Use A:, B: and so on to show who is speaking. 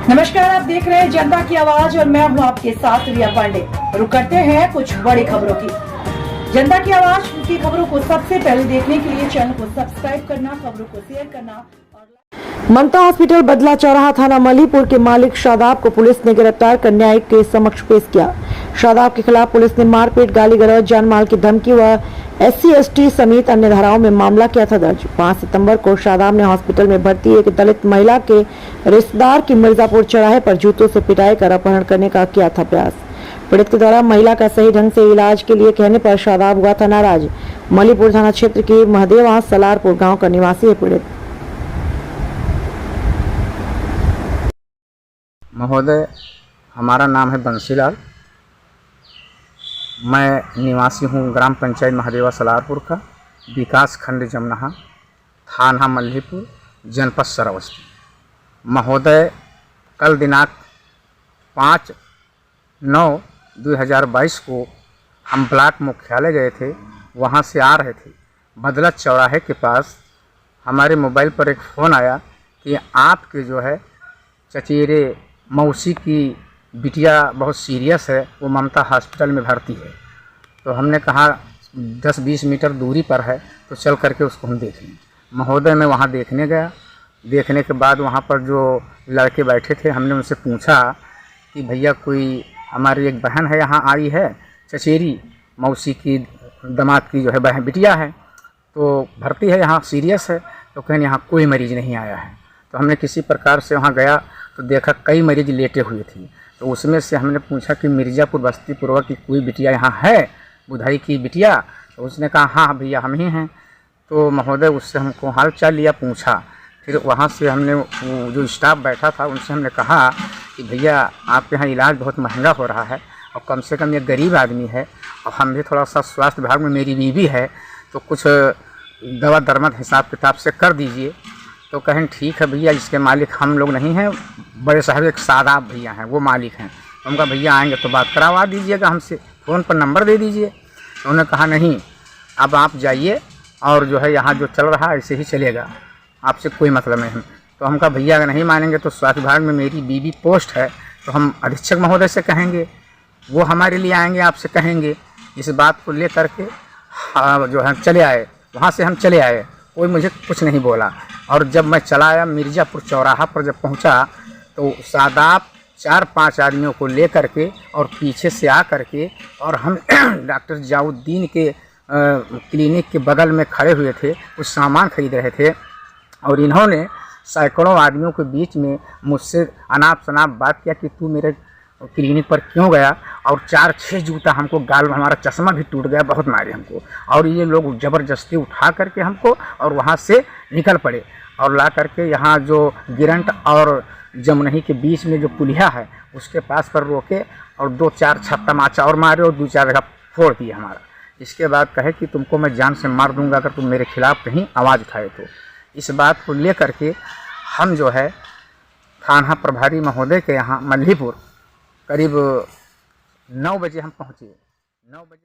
A: नमस्कार, आप देख रहे हैं जनता की आवाज और मैं हूं आपके साथ रिया पांडे। रुक करते हैं कुछ बड़ी खबरों की। जनता की आवाज की खबरों को सबसे पहले देखने के लिए चैनल को सब्सक्राइब करना, खबरों को शेयर करना। ममता हॉस्पिटल बदला चौराहा थाना मलीपुर के मालिक शादाब को पुलिस ने गिरफ्तार कर न्यायिक के समक्ष पेश किया। शादाब के खिलाफ पुलिस ने मारपीट, गाली गलौज, जान माल की धमकी व SC/ST समेत अन्य धाराओं में मामला किया था दर्ज। 5 सितंबर को शादाब ने हॉस्पिटल में भर्ती एक दलित महिला के रिश्तेदार की मिर्जापुर चौराहे पर जूतों से पिटाई कर अपहरण करने का किया था प्रयास। पीड़ित के द्वारा महिला का सही ढंग से इलाज के लिए कहने पर शादाब हुआ था नाराज। मलीपुर थाना क्षेत्र के महदेवा सलारपुर गाँव का निवासी है पीड़ित।
B: महोदय, हमारा नाम है बंसीलाल। मैं निवासी हूँ ग्राम पंचायत महादेवा सलारपुर का, विकास खंड जमनहा, थाना मल्हीपुर, जनपद श्रावस्ती। महोदय, कल दिनांक 5/9/2022 को हम ब्लॉक मुख्यालय गए थे। वहाँ से आ रहे थे, बदला चौराहे के पास हमारे मोबाइल पर एक फ़ोन आया कि आपके जो है चचेरे मौसी की बिटिया बहुत सीरियस है, वो ममता हॉस्पिटल में भर्ती है। तो हमने कहा 10-20 मीटर दूरी पर है, तो चल करके उसको हम देखें। महोदय, मैं वहाँ देखने गया। देखने के बाद वहाँ पर जो लड़के बैठे थे, हमने उनसे पूछा कि भैया कोई हमारी एक बहन है यहाँ आई है, चचेरी मौसी की दामाद की जो है बहन बिटिया है, तो भर्ती है यहाँ, सीरियस है। तो कहें यहाँ कोई मरीज़ नहीं आया है। तो हमने किसी प्रकार से वहाँ गया तो देखा कई मरीज लेटे हुए थे। तो उसमें से हमने पूछा कि मिर्ज़ापुर बस्ती पूर्वा की कोई बिटिया यहाँ है, बुधाई की बिटिया? तो उसने कहा हाँ भैया हम ही हैं। तो महोदय, उससे हमको हाल चाल लिया, पूछा। फिर वहाँ से हमने वो जो स्टाफ बैठा था उनसे हमने कहा कि भैया आपके यहाँ इलाज बहुत महंगा हो रहा है और कम से कम ये गरीब आदमी है और हम भी थोड़ा सा स्वास्थ्य विभाग में मेरी बीवी है, तो कुछ दवा दरमद हिसाब किताब से कर दीजिए। तो कहें ठीक है भैया, इसके मालिक हम लोग नहीं हैं, बड़े साहब एक शादाब भैया हैं, वो मालिक हैं। तो उनका भैया आएंगे तो बात करवा दीजिएगा हमसे, फ़ोन पर नंबर दे दीजिए। तो उन्होंने कहा नहीं, अब आप जाइए और जो है यहाँ जो चल रहा है ऐसे ही चलेगा, आपसे कोई मतलब नहीं। तो हम कहा भैया अगर नहीं मानेंगे तो स्वास्थ्य विभाग में मेरी बीवी पोस्ट है, तो हम अधीक्षक महोदय से कहेंगे, वो हमारे लिए आएंगे, आपसे कहेंगे। इस बात को ले करके जो है चले आए। वहाँ से हम चले आए, कोई मुझे कुछ नहीं बोला। और जब मैं चला आया मिर्ज़ापुर चौराहा पर जब पहुंचा, तो शादाब 4-5 आदमियों को ले करके और पीछे से आ करके, और हम डॉक्टर जियाउद्दीन के क्लिनिक के बगल में खड़े हुए थे, कुछ सामान खरीद रहे थे। और इन्होंने सैकड़ों आदमियों के बीच में मुझसे अनाप शनाप बात किया कि तू मेरे क्लिनिक पर क्यों गया, और 4-6 जूता हमको गाल में, हमारा चश्मा भी टूट गया, बहुत मारे हमको। और ये लोग ज़बरदस्ती उठा करके हमको और वहाँ से निकल पड़े और ला करके यहाँ जो गिरंट और जमुनही के बीच में जो पुलिया है उसके पास पर रोके और 2-4 छत्ता माचा और मारे और 2-4 जगह फोड़ दिए हमारा। इसके बाद कहे कि तुमको मैं जान से मार दूंगा अगर तुम मेरे खिलाफ़ कहीं आवाज़ उठाए तो। इस बात को ले करके हम जो है थाना प्रभारी महोदय के यहाँ मल्हीपुर करीब 9 बजे हम पहुँचे। 9 बजे